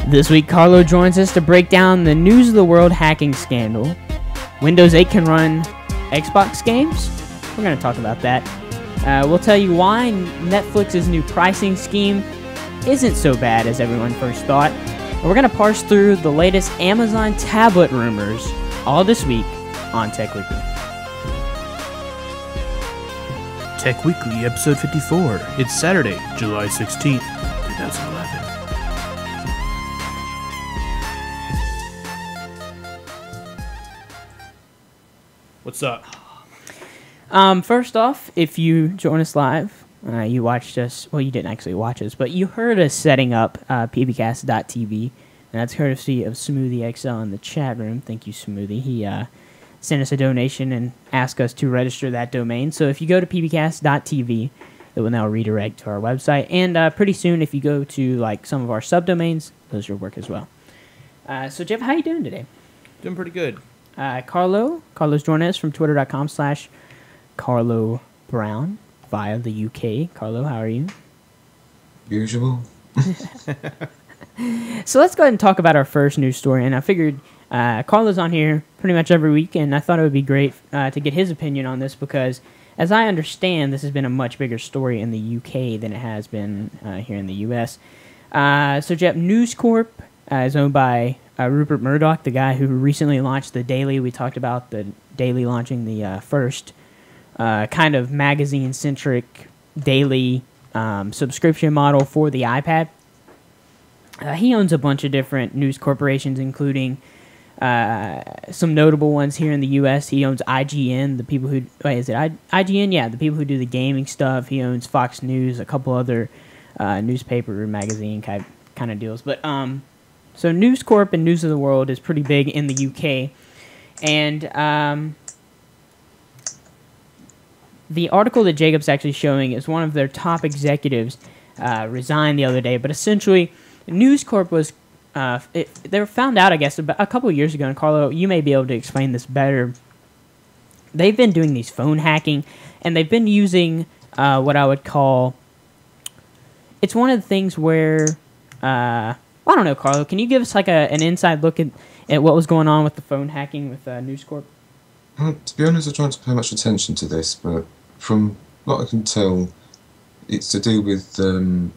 This week, Carlo joins us to break down the news of the world hacking scandal. Windows 8 can run Xbox games. We're going to talk about that. We'll tell you why Netflix's new pricing scheme isn't so bad as everyone first thought. And we're going to parse through the latest Amazon tablet rumors all this week on Tech Weekly. Tech Weekly, episode 54. It's Saturday, July 16th, 2011. What's up? First off, if you join us live, you watched us, well, you didn't actually watch us, but you heard us setting up pbcasttv, and that's courtesy of Smoothie XL in the chat room. Thank you, Smoothie. He sent us a donation and asked us to register that domain. So if you go to pbcast.tv, it will now redirect to our website, and pretty soon, if you go to like some of our subdomains, those will work as well. So Jeff, how you doing today? Doing pretty good. Carlo's joining us from twitter.com/Carlo Brown via the UK. Carlo, how are you? Usual. So let's go ahead and talk about our first news story. And I figured Carlo's on here pretty much every week, and I thought it would be great to get his opinion on this because, as I understand, this has been a much bigger story in the UK than it has been here in the US. So Jeff, News Corp is owned by Rupert Murdoch, the guy who recently launched the Daily. We talked about the Daily launching the first kind of magazine-centric daily subscription model for the iPad. He owns a bunch of different news corporations, including some notable ones here in the U.S. He owns IGN, the people who... Wait, is it IGN? Yeah, the people who do the gaming stuff. He owns Fox News, a couple other newspaper, magazine kind of deals. But... So News Corp and News of the World is pretty big in the UK, and the article that Jacob's actually showing is one of their top executives resigned the other day. But essentially, News Corp was they were found out, I guess, about a couple of years ago. And Carlo, you may be able to explain this better. They've been doing these phone hacking, and they've been using what I would call. It's one of the things where. I don't know, Carlo. Can you give us like an inside look at what was going on with the phone hacking with News Corp? To be honest, I try not to pay much attention to this, but from what I can tell, it's to do with when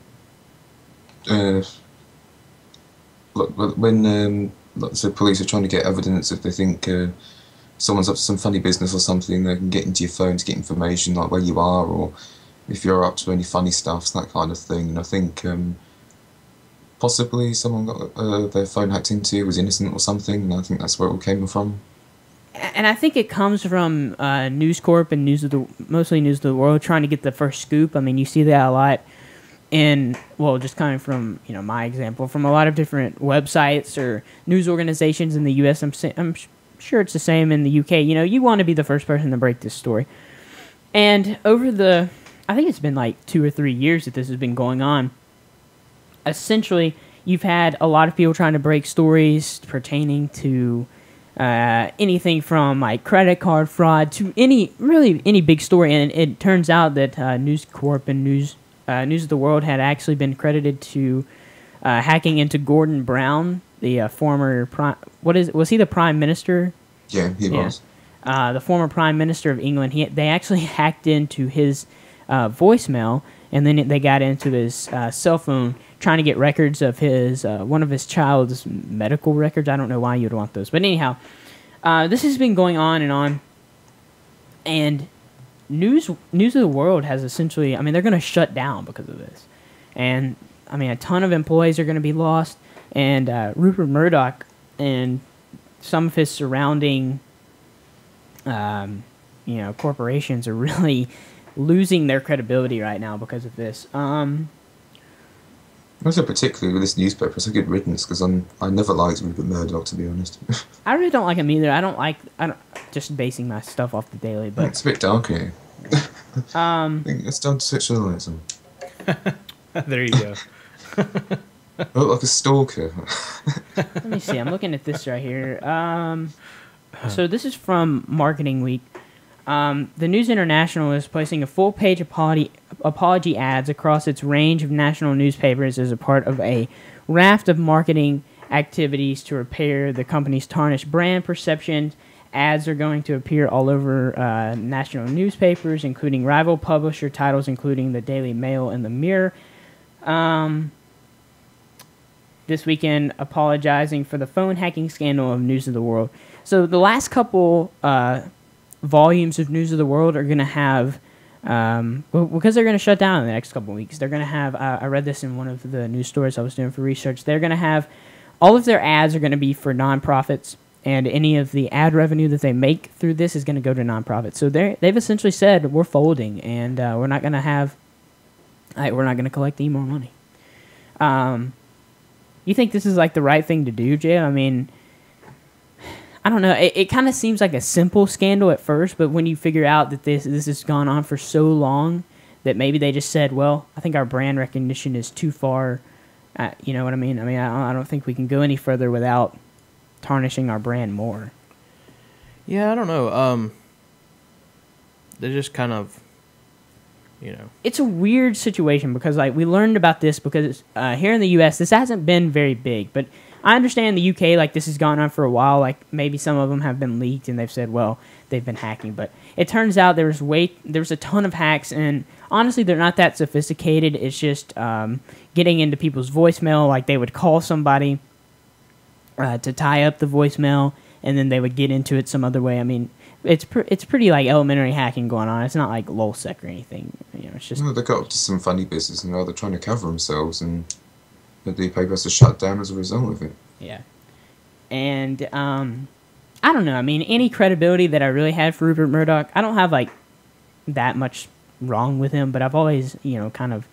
the police are trying to get evidence if they think someone's up to some funny business or something, they can get into your phone to get information like where you are or if you're up to any funny stuff, that kind of thing. And I think possibly someone got their phone hacked into, was innocent or something, and I think that's where it all came from. And I think it comes from News Corp and mostly News of the World trying to get the first scoop. I mean, you see that a lot in, well, just coming from, my example, from a lot of different websites or news organizations in the U.S. I'm sure it's the same in the U.K. You want to be the first person to break this story. And over I think it's been like 2 or 3 years that this has been going on. Essentially, you've had a lot of people trying to break stories pertaining to anything from like credit card fraud to any big story, and it turns out that News Corp and News of the World had actually been credited to hacking into Gordon Brown, the former was he the Prime Minister? Yeah, he was. The former Prime Minister of England. They actually hacked into his voicemail, and then they got into his cell phone, trying to get records of his one of his child's medical records. I don't know why you'd want those, but anyhow, this has been going on, and News of the World has essentially, they're going to shut down because of this, and a ton of employees are going to be lost, and Rupert Murdoch and some of his surrounding, corporations are really losing their credibility right now because of this. Also, particularly with this newspaper, it's a good riddance because I never liked Rupert Murdoch, to be honest. I really don't like him either. I don't just basing my stuff off the Daily, but it's a bit dark here. I think it's done to sectionalism. There you go. I look like a stalker. Let me see. I'm looking at this right here. So this is from Marketing Week. The News International is placing a full-page apology ads across its range of national newspapers as a part of a raft of marketing activities to repair the company's tarnished brand perception. Ads are going to appear all over national newspapers, including rival publisher titles, including the Daily Mail and the Mirror. This weekend, apologizing for the phone hacking scandal of News of the World. So the last couple volumes of News of the World are going to have, because they're going to shut down in the next couple of weeks, they're going to have, I read this in one of the news stories I was doing for research, they're going to have, all of their ads are going to be for nonprofits, and any of the ad revenue that they make through this is going to go to nonprofits. So they've essentially said, we're folding, and we're not going to collect any more money. You think this is like the right thing to do, Jay? I mean, I don't know. It kind of seems like a simple scandal at first, but when you figure out that this has gone on for so long, that maybe they just said, well, I think our brand recognition is too far. You know what I mean? I mean, I don't think we can go any further without tarnishing our brand more. Yeah, I don't know. They're just kind of, you know. It's a weird situation because, like, we learned about this because here in the U.S., this hasn't been very big. But I understand in the U.K., like, this has gone on for a while. Like, maybe some of them have been leaked and they've said, well, they've been hacking. But it turns out there's a ton of hacks, and honestly, they're not that sophisticated. It's just getting into people's voicemail. Like, they would call somebody to tie up the voicemail, and then they would get into it some other way. I mean, it's pretty like elementary hacking going on. It's not like LulzSec or anything. You know, it's just. Well, they got up to some funny business, and now they're trying to cover themselves, and the paper has to shut down as a result of it. Yeah, and I don't know. I mean, any credibility that I really had for Rupert Murdoch, I don't have like that much wrong with him, but I've always, you know, kind of.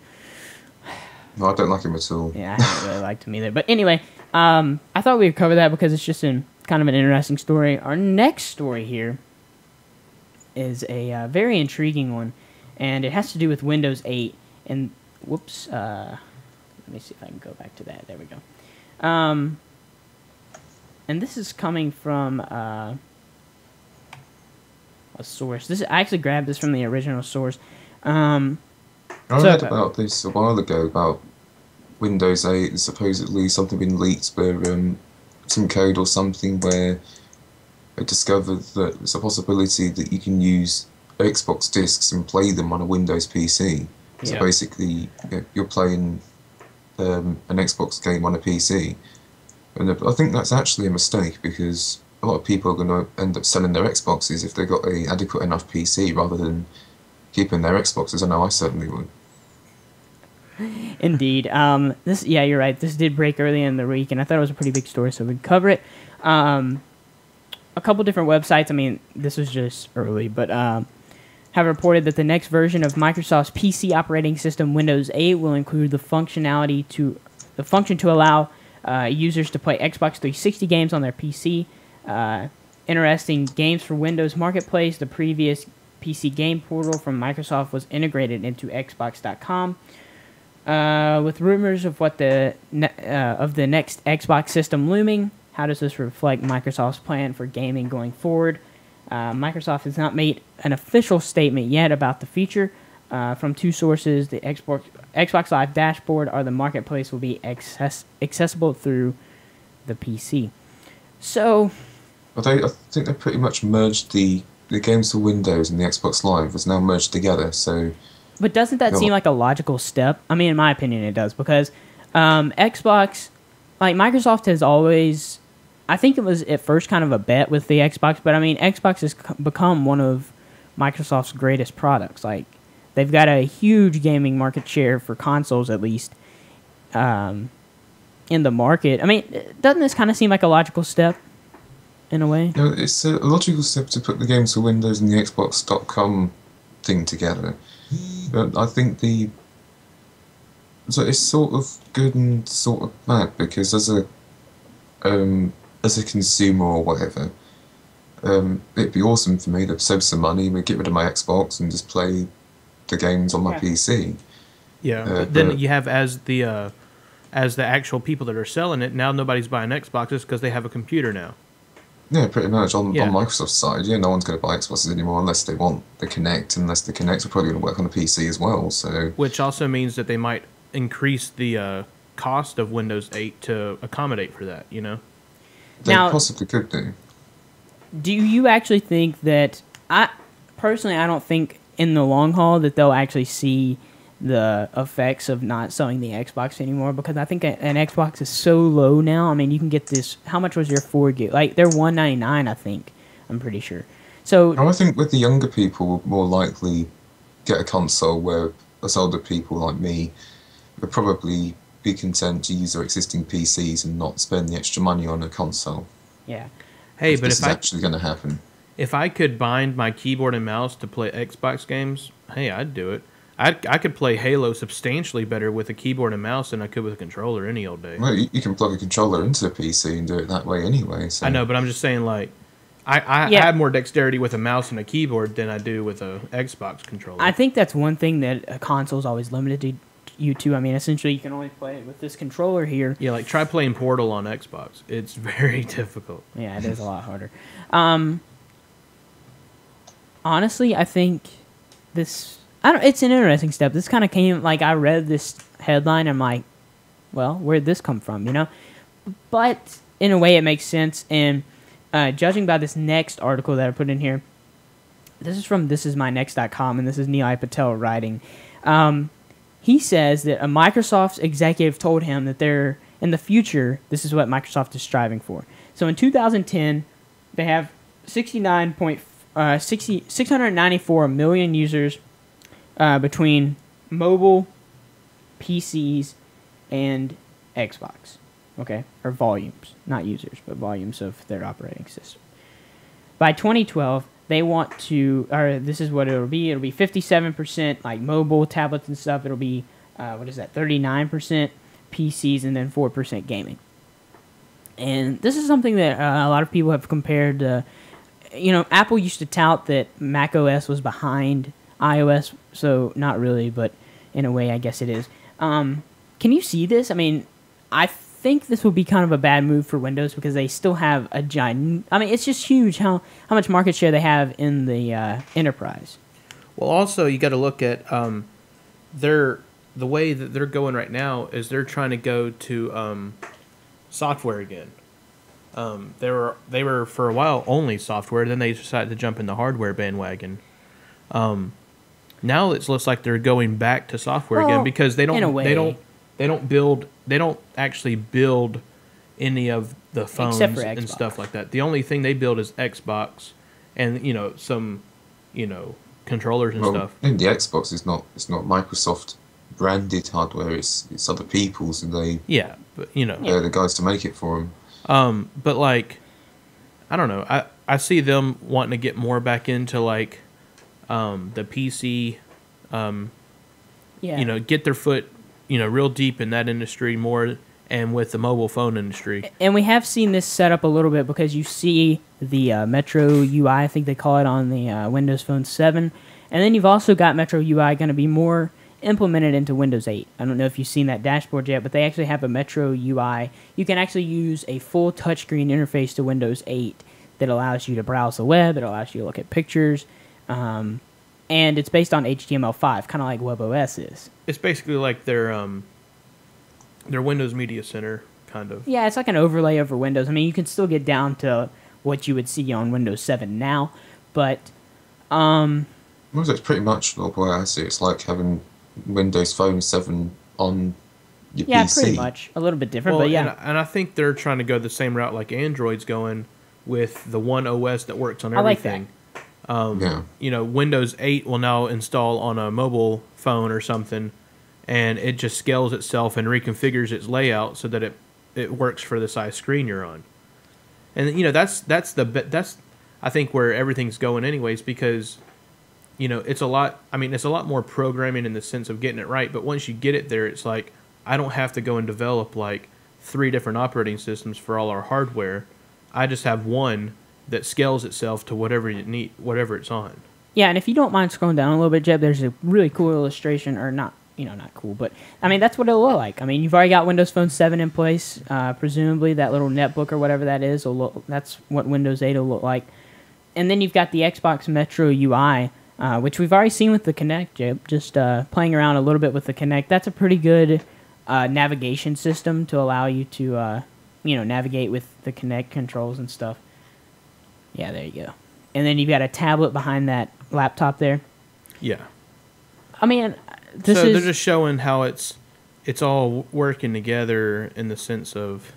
No, I don't like him at all. Yeah, I haven't really liked him either. But anyway, I thought we would cover that because it's just kind of an interesting story. Our next story here is a very intriguing one, and it has to do with Windows 8. And whoops, let me see if I can go back to that. There we go. And this is coming from a source. I actually grabbed this from the original source. I read about this a while ago about Windows 8 and supposedly something been leaked where some code or something where they discovered that there's a possibility that you can use Xbox discs and play them on a Windows PC. So basically, you're playing an Xbox game on a PC. And I think that's actually a mistake because a lot of people are going to end up selling their Xboxes if they've got an adequate enough PC rather than keeping their Xboxes. I know I certainly would. Indeed. You're right. This did break early in the week, and I thought it was a pretty big story, so we'd cover it. A couple different websites, I mean, this was just early, but have reported that the next version of Microsoft's PC operating system, Windows 8, will include the function to allow users to play Xbox 360 games on their PC. Interesting, Games for Windows Marketplace, the previous PC game portal from Microsoft, was integrated into Xbox.com. With rumors of the next Xbox system looming, how does this reflect Microsoft's plan for gaming going forward? Microsoft has not made an official statement yet about the feature. From two sources, the Xbox Live dashboard or the marketplace will be accessible through the PC. So, I think they pretty much merged the games for Windows and the Xbox Live was now merged together. So. But doesn't that seem like a logical step? I mean, in my opinion, it does. Because Xbox, like Microsoft has always, I think it was at first kind of a bet with the Xbox, but I mean, Xbox has become one of Microsoft's greatest products. Like, they've got a huge gaming market share for consoles, at least, in the market. I mean, doesn't this kind of seem like a logical step, in a way? No, it's a logical step to put the games for Windows and the Xbox.com thing together. But I think so it's sort of good and sort of bad because as a consumer or whatever, it'd be awesome for me to save some money, get rid of my Xbox and just play the games on my PC. Yeah, but then you have as the actual people that are selling it now, nobody's buying Xboxes because they have a computer now. Yeah, pretty much Yeah. on Microsoft's side. Yeah, no one's going to buy Xboxes anymore unless they want the Kinect. Unless the Kinect are probably going to work on a PC as well. So Which also means that they might increase the cost of Windows 8 to accommodate for that, you know? they Now, possibly could do. do you actually think that I personally I don't think in the long haul that they'll actually see the effects of not selling the Xbox anymore, because I think an Xbox is so low now. I mean, you can get this. How much was your 4 gig? Like they're $199, I think. I'm pretty sure. So And I think with the younger people, will more likely get a console, where us older people like me would probably be content to use their existing PCs and not spend the extra money on a console. yeah, Hey, If but this is actually going to happen. if I could bind my keyboard and mouse to play Xbox games, hey, I'd do it. I could play Halo substantially better with a keyboard and mouse than I could with a controller any old day. Well, you can plug a controller into a PC and do it that way anyway. So I know, but I'm just saying, like, I Yeah. have more dexterity with a mouse and a keyboard than I do with a Xbox controller. I think that's one thing that a console is always limited to you to. I mean, essentially, you can only play it with this controller here. Yeah, like try playing Portal on Xbox. It's very difficult. Yeah, it is a lot harder. Honestly, I think this. It's an interesting step. This kind of came like I read this headline. I'm like, well, where'd this come from? You know, but in a way, it makes sense. And judging by this next article that I put in here, this is from thisismynext.com, and this is Nilay Patel writing. He says that a Microsoft executive told him that they're in the future. This is what Microsoft is striving for. So in 2010, they have 694 million users between mobile, PCs, and Xbox. Okay, or volumes, not users, but volumes of their operating system. By 2012, they want to, or this is what it'll be. It'll be 57% like mobile, tablets, and stuff. It'll be 39% PCs, and then 4% gaming. And this is something that a lot of people have compared to. Apple used to tout that Mac OS was behind iOS, so not really, but in a way, I guess it is. Can you see this? I mean, I think this will be kind of a bad move for Windows because they still have a giant. I mean, it's just huge how much market share they have in the enterprise. Well, also you got to look at the way that they're going right now is they're trying to go to software again. They were for a while only software, then they decided to jump in the hardware bandwagon. Now it looks like they're going back to software again because they don't actually build any of the phones and stuff like that. The only thing they build is Xbox and some controllers and stuff. And the Xbox is not Microsoft branded hardware. It's other people's, and they're the guys to make it for them. But like, I don't know. I see them wanting to get more back into like the PC. Get their foot real deep in that industry more, and with the mobile phone industry. And we have seen this set up a little bit because you see the Metro UI, I think they call it, on the Windows Phone 7. And then you've also got Metro UI going to be more implemented into Windows 8. I don't know if you've seen that dashboard yet, but they actually have a Metro UI. You can actually use a full touchscreen interface to Windows 8 that allows you to browse the web, it allows you to look at pictures, and it's based on HTML5, kind of like WebOS is. It's basically like their Windows Media Center, kind of. Yeah, it's like an overlay over Windows. I mean, you can still get down to what you would see on Windows 7 now, but Well, it's pretty much the way I see it. It's like having Windows Phone 7 on your PC. Yeah, pretty much. A little bit different, but yeah. And I think they're trying to go the same route like Android's going with the one OS that works on everything. I like that. Windows 8 will now install on a mobile phone or something, and it just scales itself and reconfigures its layout so that it works for the size screen you're on. And that's I think where everything's going anyways, because it's a lot more programming in the sense of getting it right, but once you get it there, it's like I don't have to go and develop like 3 different operating systems for all our hardware. I just have one that scales itself to whatever it's on. Yeah, and if you don't mind scrolling down a little bit, Jeb, there's a really cool illustration, or not not cool, but I mean that's what it'll look like. I mean you've already got Windows Phone 7 in place. Presumably that little netbook or whatever that is, that's what Windows 8 will look like. And then you've got the Xbox Metro UI, which we've already seen with the Kinect. Jib. Just playing around a little bit with the Kinect. That's a pretty good navigation system to allow you to navigate with the Kinect controls and stuff. Yeah, there you go. And then you've got a tablet behind that laptop there. Yeah. I mean, they're just showing how it's all working together in the sense of,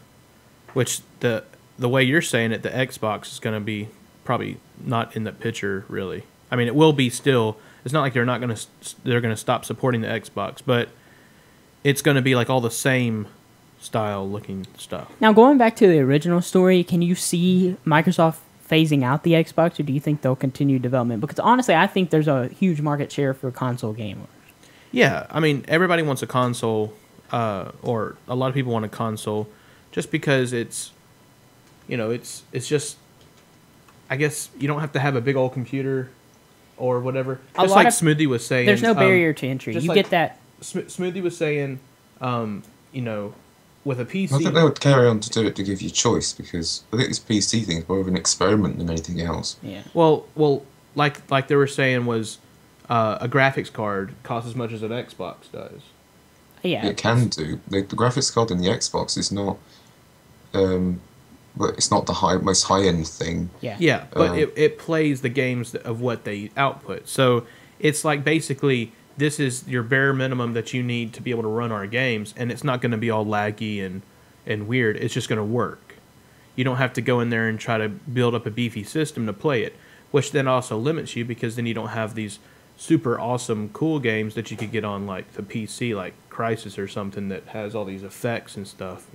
which the way you're saying it, the Xbox is going to be probably not in the picture really. I mean, it will be still. It's not like they're going to stop supporting the Xbox, but it's going to be like all the same style looking stuff. Now, going back to the original story, can you see Microsoft phasing out the Xbox, or do you think they'll continue development? Because honestly, I think there's a huge market share for console gamers. Yeah, I mean, everybody wants a console, or a lot of people want a console, just because it's just, I guess you don't have to have a big old computer or whatever. Just like Smoothie was saying, there's no barrier to entry. You get that. Smoothie was saying, with a PC. I think they would carry on to do it to give you choice, because I think this PC thing is more of an experiment than anything else. Yeah. Well, like they were saying was, a graphics card costs as much as an Xbox does. Yeah. It can do. The graphics card in the Xbox is not, but it's not the most high-end thing. Yeah. Yeah, but it plays the games of what they output. So it's like basically this is your bare minimum that you need to be able to run our games, and it's not going to be all laggy and weird. It's just going to work. You don't have to go in there and try to build up a beefy system to play it, which then also limits you, because then you don't have these super awesome cool games that you could get on like the PC, like Crysis or something that has all these effects and stuff.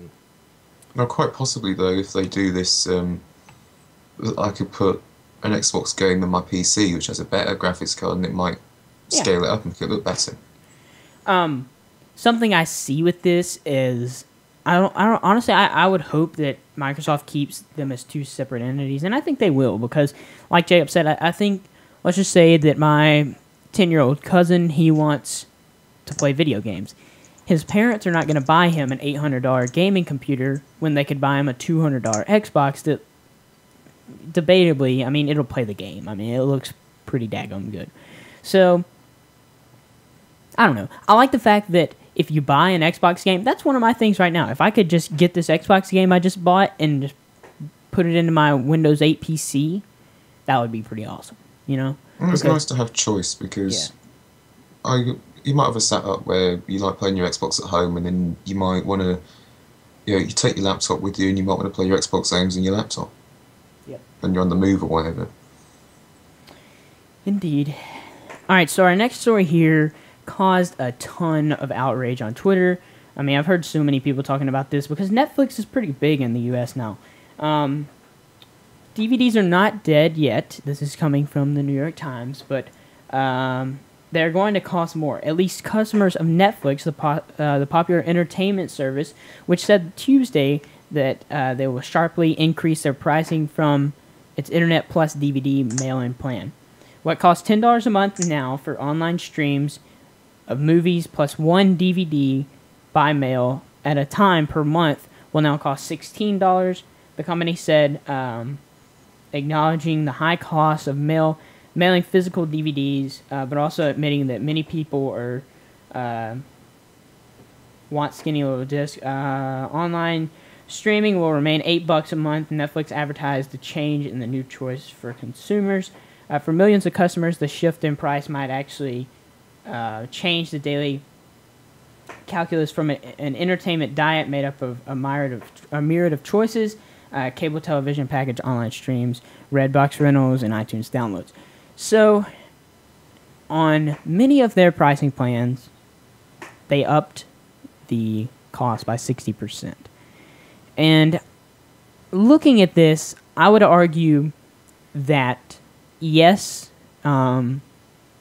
Now, quite possibly though, if they do this, I could put an Xbox game on my PC which has a better graphics card, and it might scale it up and make it look better. Something I see with this is I don't honestly I would hope that Microsoft keeps them as two separate entities, and I think they will, because like Jacob said, I think, let's just say that my 10-year-old cousin, he wants to play video games. His parents are not going to buy him an $800 gaming computer when they could buy him a $200 Xbox that, debatably, I mean, it'll play the game. I mean, it looks pretty daggum good. So, I don't know. I like the fact that if you buy an Xbox game, that's one of my things right now. If I could just get this Xbox game I just bought and just put it into my Windows 8 PC, that would be pretty awesome, you know? It's nice to have choice, because you might have a setup where you like playing your Xbox at home, and then you might want to, you take your laptop with you, and you might want to play your Xbox games on your laptop. Yep. When you're on the move or whatever. Indeed. All right, so our next story here caused a ton of outrage on Twitter. I mean, I've heard so many people talking about this because Netflix is pretty big in the U.S. now. DVDs are not dead yet. This is coming from the New York Times, but they're going to cost more. At least customers of Netflix, the popular entertainment service, which said Tuesday that they will sharply increase their pricing from its Internet Plus DVD mail-in plan. What costs $10 a month now for online streams of movies plus one DVD by mail at a time per month will now cost $16. The company said, acknowledging the high cost of mailing physical DVDs, but also admitting that many people want skinny little discs. Online streaming will remain $8 a month. Netflix advertised the change in the new choice for consumers. For millions of customers, the shift in price might actually change the daily calculus from an entertainment diet made up of a myriad of choices, cable television package, online streams, Redbox rentals, and iTunes downloads. So, on many of their pricing plans, they upped the cost by 60%. And looking at this, I would argue that yes, the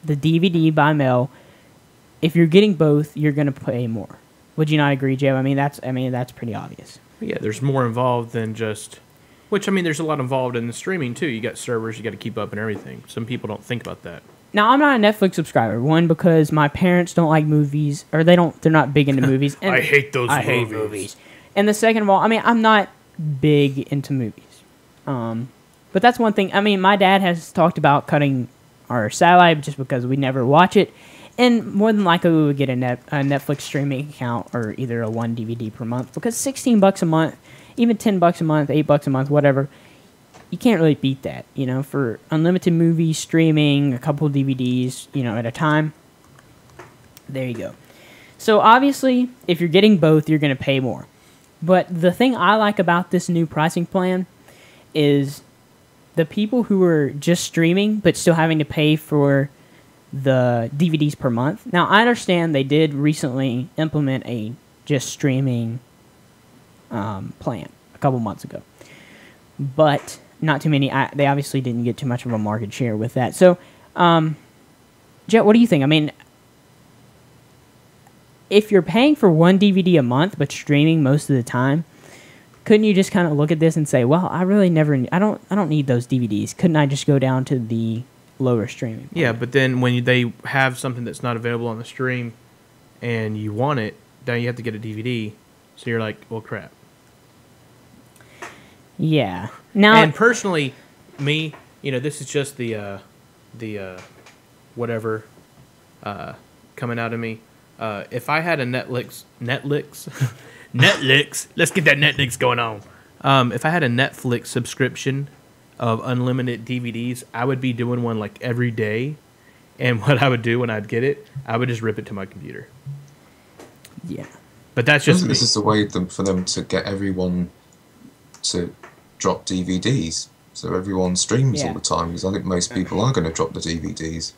DVD by mail, if you're getting both, you're going to pay more. Would you not agree, Joe? I mean, that's pretty obvious. Yeah, there's more involved than just, which, I mean, there's a lot involved in the streaming too. You got servers you got to keep up and everything. Some people don't think about that. Now, I'm not a Netflix subscriber. One, because my parents don't like movies, or they're not big into movies. And I hate those I hate movies. And the second of all, I mean, I'm not big into movies. But that's one thing. I mean, my dad has talked about cutting our satellite just because we never watch it. And more than likely, we would get a Netflix streaming account or either a 1 DVD per month, because $16 a month, even $10 a month, $8 a month, whatever, you can't really beat that, you know, for unlimited movies, streaming, a couple of DVDs, you know, at a time. There you go. So obviously, if you're getting both, you're going to pay more. But the thing I like about this new pricing plan is the people who are just streaming but still having to pay for the DVDs per month. Now, I understand they did recently implement a just streaming plan a couple months ago. But not too many. They obviously didn't get too much of a market share with that. So, Jet, what do you think? I mean, if you're paying for 1 DVD a month but streaming most of the time, couldn't you just kind of look at this and say, well, I don't need those DVDs. Couldn't I just go down to the lower streaming plan? Yeah, but then when they have something that's not available on the stream and you want it, then you have to get a DVD. So you're like, well, crap. Yeah. Now, and personally, me, you know, this is just the whatever coming out of me. If I had a Netflix, let's get that Netflix going on. If I had a Netflix subscription of unlimited DVDs, I would be doing one like every day. And what I would do when I'd get it, I would just rip it to my computer. Yeah. But that's just me. This is a way for them to get everyone to drop DVDs, so everyone streams all the time, because I think most people are going to drop the DVDs.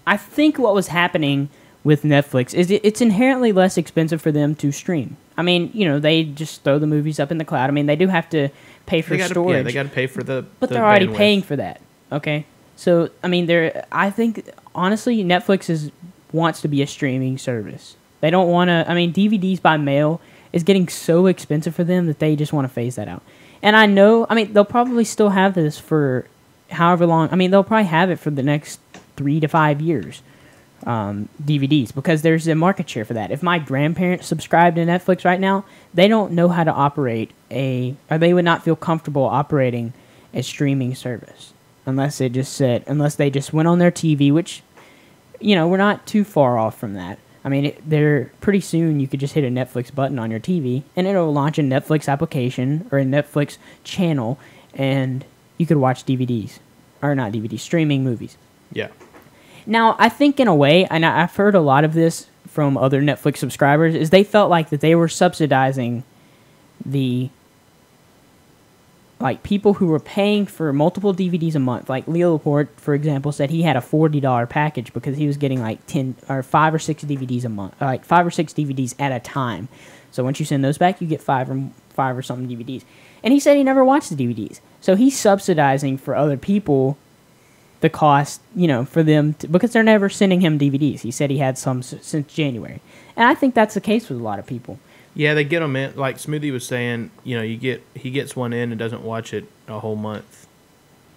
I think what was happening with Netflix is it's inherently less expensive for them to stream. I mean, you know, they just throw the movies up in the cloud. I mean, they do have to pay for storage. Yeah, they got to pay for the But they're already paying for that, okay? So, I mean, I think, honestly, Netflix wants to be a streaming service. They don't want to, I mean, DVDs by mail is getting so expensive for them that they just want to phase that out. And I know, I mean, they'll probably still have this for however long. I mean, they'll probably have it for the next 3 to 5 years, DVDs, because there's a market share for that. If my grandparents subscribe to Netflix right now, they don't know how to operate or they would not feel comfortable operating a streaming service unless they just went on their TV, which, you know, we're not too far off from that. I mean, pretty soon you could just hit a Netflix button on your TV, and it'll launch a Netflix application or a Netflix channel, and you could watch DVDs. Or not DVDs, streaming movies. Yeah. Now, I think in a way, and I've heard a lot of this from other Netflix subscribers, is they felt like that they were subsidizing people who were paying for multiple DVDs a month. Like Leo Laporte, for example, said he had a $40 package because he was getting like 5 or 6 DVDs a month, like 5 or 6 DVDs at a time. So once you send those back, you get 5 or something DVDs. And he said he never watched the DVDs. So he's subsidizing for other people the cost, you know, for them because they're never sending him DVDs. He said he had some since January. And I think that's the case with a lot of people. Yeah, they get them in. Like Smoothie was saying, you know, he gets one in and doesn't watch it a whole month.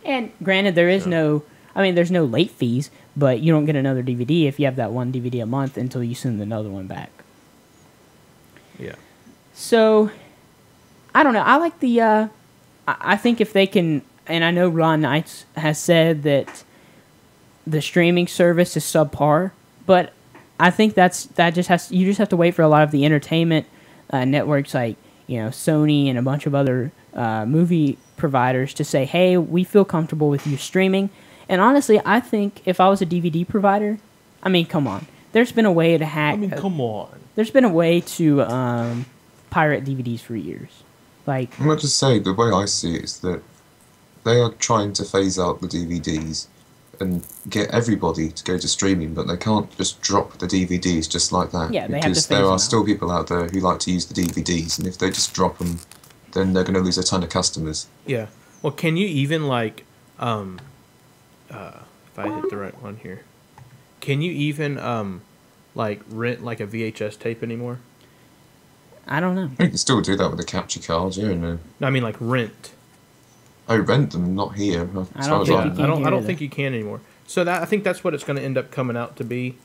And granted, there's no late fees, but you don't get another DVD if you have that 1 DVD a month until you send another one back. Yeah. So, I don't know. I like I think if they can, and I know Ron Knights has said that the streaming service is subpar, but I think you just have to wait for a lot of the entertainment networks like, you know, Sony and a bunch of other movie providers to say, hey, we feel comfortable with you streaming. And honestly, I think if I was a DVD provider, I mean, come on. There's been a way to hack. I mean, come on. There's been a way to pirate DVDs for years. Like, I'm going to say, the way I see it is that they are trying to phase out the DVDs and get everybody to go to streaming, but they can't just drop the DVDs just like that. Yeah, they have to because phase there them are out. still people out there who like to use the DVDs, and if they just drop them, then they're going to lose a ton of customers. Yeah. Well, can you even like, if I hit the right one here, can you even like rent like a VHS tape anymore? I don't know. You can still do that with the capture cards, yeah. No, I mean like rent. I rent them, not here. I don't think you can I don't either. think you can anymore. So I think that's what it's going to end up coming out to be.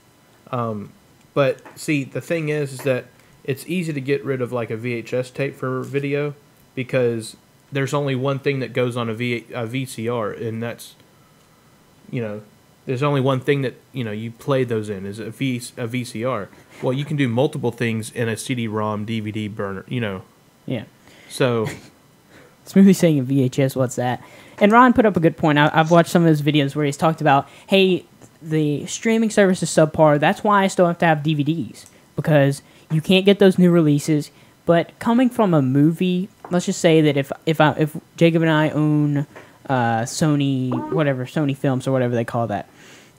But see, the thing is that it's easy to get rid of like a VHS tape for video because there's only one thing that goes on a VCR, and that's, there's only one thing that, you play those in is a VCR. Well, you can do multiple things in a CD-ROM, DVD burner, Yeah. So... Smoothly saying a VHS, what's that? And Ron put up a good point. I've watched some of his videos where he's talked about, hey, the streaming service is subpar. That's why I still have to have DVDs, because you can't get those new releases. But coming from a movie, let's just say that if Jacob and I own Sony Films or whatever they call that,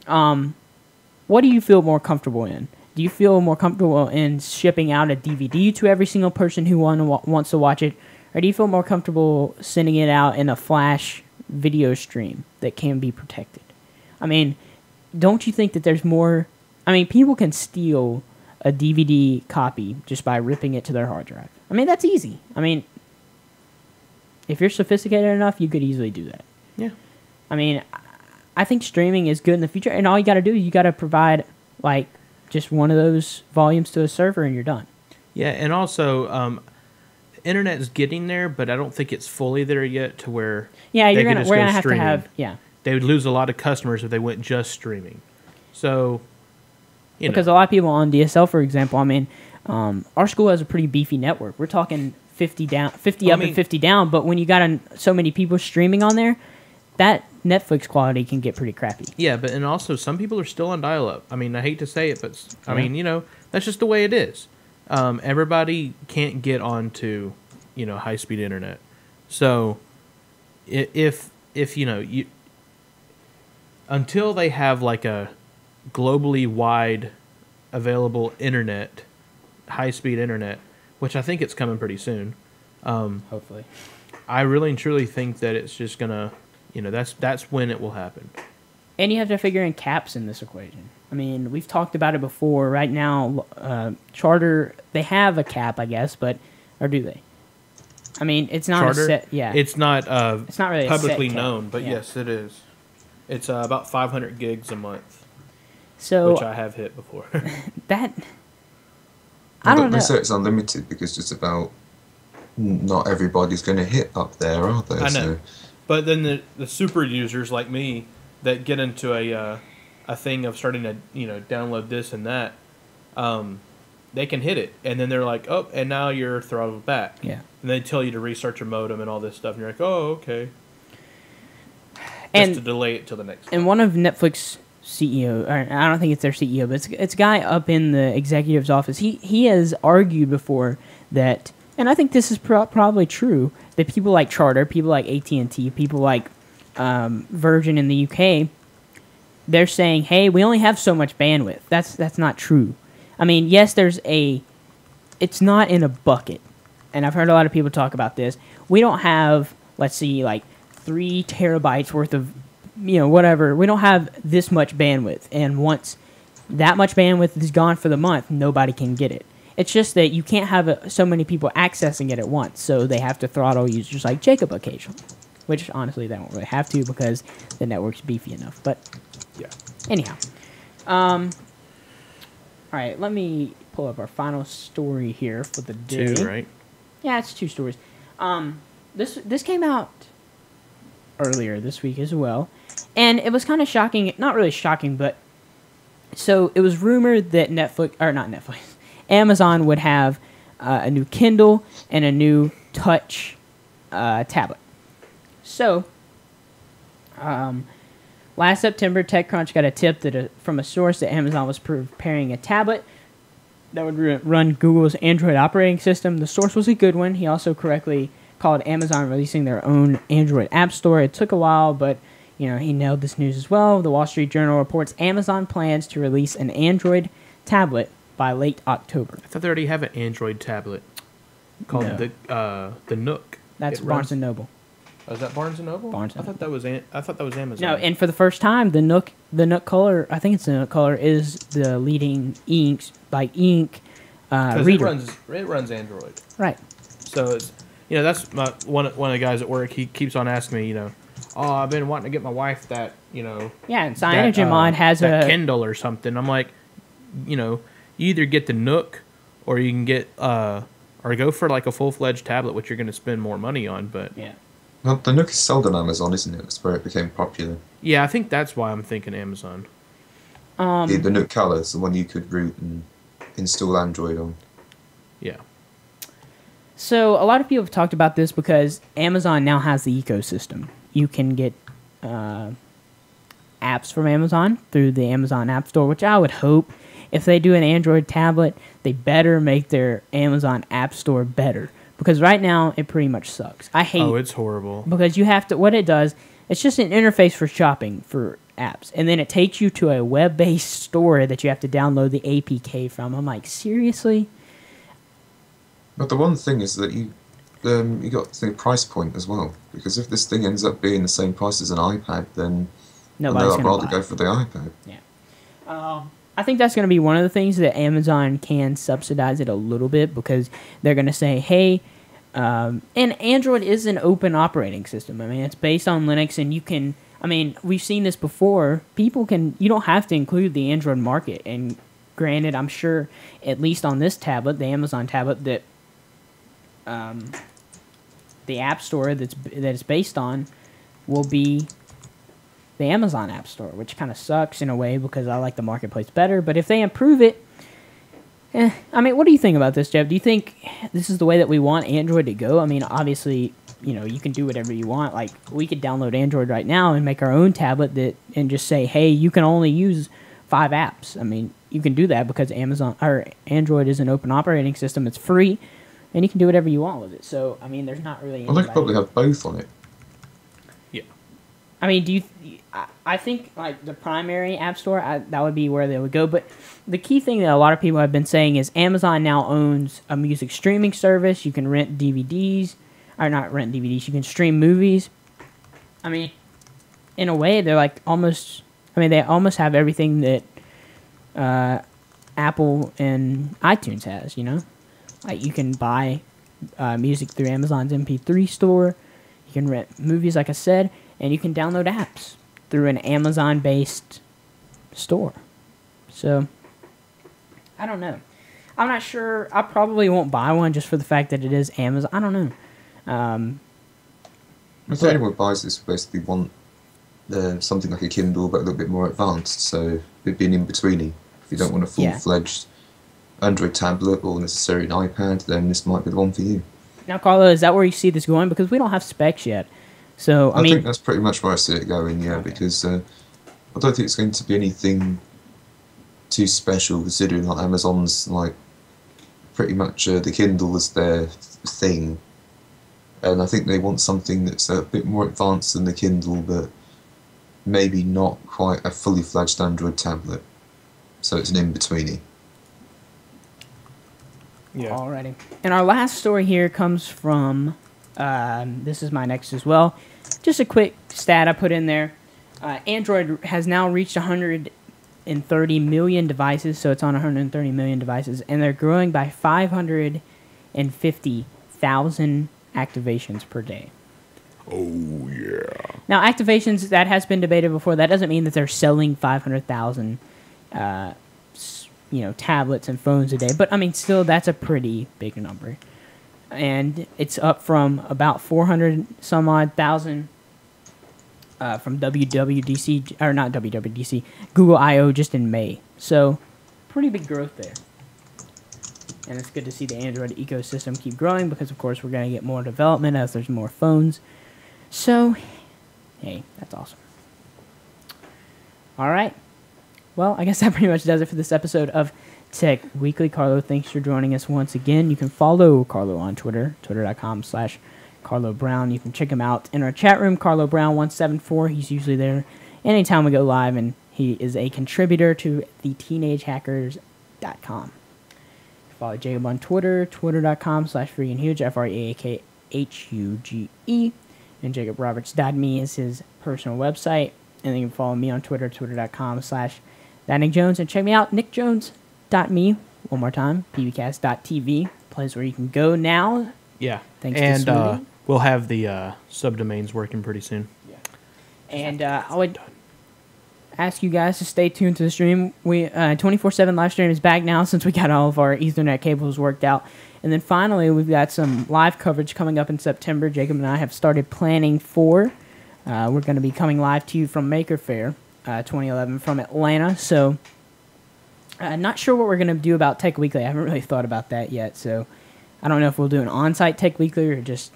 what do you feel more comfortable in? Do you feel more comfortable in shipping out a DVD to every single person who wants to watch it? Or do you feel more comfortable sending it out in a flash video stream that can be protected? I mean, don't you think that there's more... I mean, people can steal a DVD copy just by ripping it to their hard drive. I mean, that's easy. I mean, if you're sophisticated enough, you could easily do that. Yeah. I mean, I think streaming is good in the future, and all you got to do is you got to provide, like, just one of those volumes to a server, and you're done. Yeah, and also... internet is getting there, but I don't think it's fully there yet to where we're gonna have to have They would lose a lot of customers if they went just streaming. So, because a lot of people on DSL, for example, I mean, our school has a pretty beefy network. We're talking 50 up and 50 down, but when you got so many people streaming on there, that Netflix quality can get pretty crappy. Yeah, and also some people are still on dial-up. I mean, I hate to say it, but I mean, that's just the way it is. Everybody can't get onto, high-speed internet. So, if until they have like a globally wide available internet, high-speed internet, which I think it's coming pretty soon. Hopefully. I really and truly think that it's just gonna, that's when it will happen. And you have to figure in caps in this equation. I mean, we've talked about it before. Right now, Charter, they have a cap, I guess, or do they? I mean, it's not Charter? a set. Yeah, it's not really publicly a set known, cap. but yes, it is. It's about 500 gigs a month, so which I have hit before. I don't know. They say it's unlimited because just about not everybody's going to hit up there, are they? I know, but then the super users like me that get into a thing of starting to download this and that, they can hit it, and then they're like, oh, and now you're throttled back. Yeah. And they tell you to restart your modem and all this stuff, and you're like, oh, okay. And just to delay it till the next. And one of Netflix CEO, or I don't think it's their CEO, but it's a guy up in the executive's office. He has argued before that, and I think this is probably true, that people like Charter, people like AT&T, people like Virgin in the UK, they're saying, hey, we only have so much bandwidth. That's not true. I mean, yes, it's not in a bucket. And I've heard a lot of people talk about this. We don't have, let's see, like 3 terabytes worth of, whatever. We don't have this much bandwidth. And once that much bandwidth is gone for the month, nobody can get it. It's just that you can't have so many people accessing it at once. So they have to throttle users like Jacob occasionally. Which, honestly, they don't really have to because the network's beefy enough. But, yeah. Anyhow. All right, let me pull up our final story here for the day. 2, right? Yeah, it's 2 stories. This came out earlier this week as well. And it was kind of shocking. Not really shocking, but... So, it was rumored that Amazon would have a new Kindle and a new Touch tablet. So, last September, TechCrunch got a tip from a source that Amazon was preparing a tablet that would run Google's Android operating system. The source was a good one. He also correctly called Amazon releasing their own Android app store. It took a while, but he nailed this news as well. The Wall Street Journal reports Amazon plans to release an Android tablet by late October. I thought they already have an Android tablet called the Nook. That's Barnes & Noble. Oh, is that Barnes & Noble? Barnes & I thought that was Amazon. No, and for the first time, the Nook Color, I think it's the Nook Color, is the leading ink reader. It runs Android. Right. So it's that's one of the guys at work. He keeps on asking me, oh, I've been wanting to get my wife that, Yeah, and CyanogenMod has that a Kindle or something. I'm like, you either get the Nook or you can get or go for like a full-fledged tablet, which you're going to spend more money on. But yeah. Well, the Nook is sold on Amazon, isn't it? That's where it became popular. yeah, I think that's why I'm thinking Amazon. The Nook Color is the one you could root and install Android on. Yeah. So a lot of people have talked about this because Amazon now has the ecosystem. You can get apps from Amazon through the Amazon App Store, which I would hope if they do an Android tablet, they better make their Amazon App Store better. Because right now, it pretty much sucks. I hate it. Oh, it's horrible. Because you have to, what it does, it's just an interface for shopping for apps. And then it takes you to a web-based store that you have to download the APK from. I'm like, seriously? But the one thing is that you got to think price point as well. Because if this thing ends up being the same price as an iPad, then I'd rather go for the iPad. Yeah. I think that's going to be one of the things that Amazon can subsidize it a little bit because they're going to say, hey, and Android is an open operating system. I mean, it's based on Linux, and you can, I mean, we've seen this before. You don't have to include the Android market. And granted, I'm sure, at least on this tablet, the Amazon tablet, that the App Store that it's based on will be the Amazon App Store, which kind of sucks in a way because I like the marketplace better. But if they improve it, I mean, what do you think about this, Jeff? Do you think this is the way that we want Android to go? I mean, obviously, you can do whatever you want. Like, we could download Android right now and make our own tablet and just say, hey, you can only use 5 apps. I mean, you can do that because Android is an open operating system. It's free, and you can do whatever you want with it. So, I mean, there's not really. Well, they could probably have both on it. Yeah. I mean, I think like the primary app store, that would be where they would go. But the key thing that a lot of people have been saying is Amazon now owns a music streaming service. You can rent DVDs, or not rent DVDs. You can stream movies. I mean, in a way, they're like almost. I mean, they almost have everything that Apple and iTunes has. Like you can buy music through Amazon's MP3 store. You can rent movies, like I said. And you can download apps through an Amazon-based store. So, I don't know. I'm not sure. I probably won't buy one just for the fact that it is Amazon. I don't know. I think anyone buys this basically want something like a Kindle, but a little bit more advanced. So, it'd be an in-betweeny. If you don't want a full-fledged Android tablet or necessarily an iPad, then this might be the one for you. Now, Carlo, is that where you see this going? Because we don't have specs yet. So I think that's pretty much where I see it going, yeah, okay. Because I don't think it's going to be anything too special, considering like Amazon's like pretty much the Kindle is their thing, and I think they want something that's a bit more advanced than the Kindle, but maybe not quite a fully fledged Android tablet. So it's an in-betweeny. Yeah. Alrighty. And our last story here comes from. This is my next as well. Just a quick stat I put in there. Android has now reached 130 million devices, so it's on 130 million devices, and they're growing by 550,000 activations per day. Oh, yeah. Now, activations, that has been debated before. That doesn't mean that they're selling 500,000 tablets and phones a day, but I mean, still, that's a pretty big number. And it's up from about 400 some odd thousand from WWDC, or not WWDC, Google I/O just in May. So, pretty big growth there. And it's good to see the Android ecosystem keep growing because, of course, we're going to get more development as there's more phones. So, hey, that's awesome. All right. Well, I guess that pretty much does it for this episode of Tech Weekly. Carlo, thanks for joining us once again. You can follow Carlo on Twitter, twitter.com/Carlo Brown. You can check him out in our chat room, Carlo Brown 174. He's usually there anytime we go live, and he is a contributor to the teenagehackers.com. Follow Jacob on Twitter, twitter.com/freakinhuge, FREAKHUGE, and JacobRoberts.me is his personal website. And then you can follow me on Twitter, twitter.com/ThatNickJones, and check me out, nickjones.me. One more time, pbcast.tv, place where you can go now. Yeah, Thanks and to Sweetie. we'll have the subdomains working pretty soon. Yeah. And I would ask you guys to stay tuned to the stream. We 24/7 live stream is back now since we got all of our Ethernet cables worked out. And then finally, we've got some live coverage coming up in September. Jacob and I have started planning for. We're going to be coming live to you from Maker Faire 2011 from Atlanta. So, not sure what we're going to do about Tech Weekly. I haven't really thought about that yet. So, I don't know if we'll do an on-site Tech Weekly or just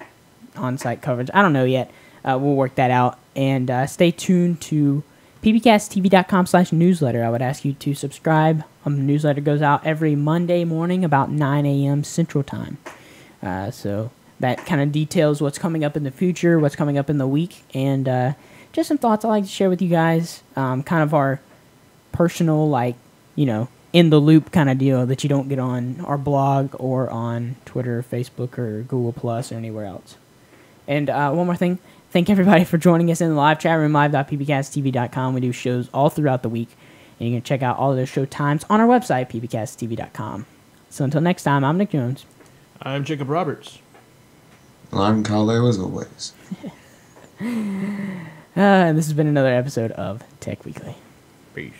on-site coverage. I don't know yet. We'll work that out. And stay tuned to pbcasttv.com/newsletter. I would ask you to subscribe. The newsletter goes out every Monday morning about 9 a.m. Central Time. So that kind of details what's coming up in the future, what's coming up in the week, and just some thoughts I'd like to share with you guys. Kind of our personal, in the loop kind of deal that you don't get on our blog or on Twitter, Facebook, or Google Plus or anywhere else. And one more thing. Thank everybody for joining us in the live chat room, live.pbcasttv.com. We do shows all throughout the week, and you can check out all of those show times on our website, pbcasttv.com. So until next time, I'm Nick Jones. I'm Jacob Roberts. I'm Carlo, as always. This has been another episode of Tech Weekly. Peace.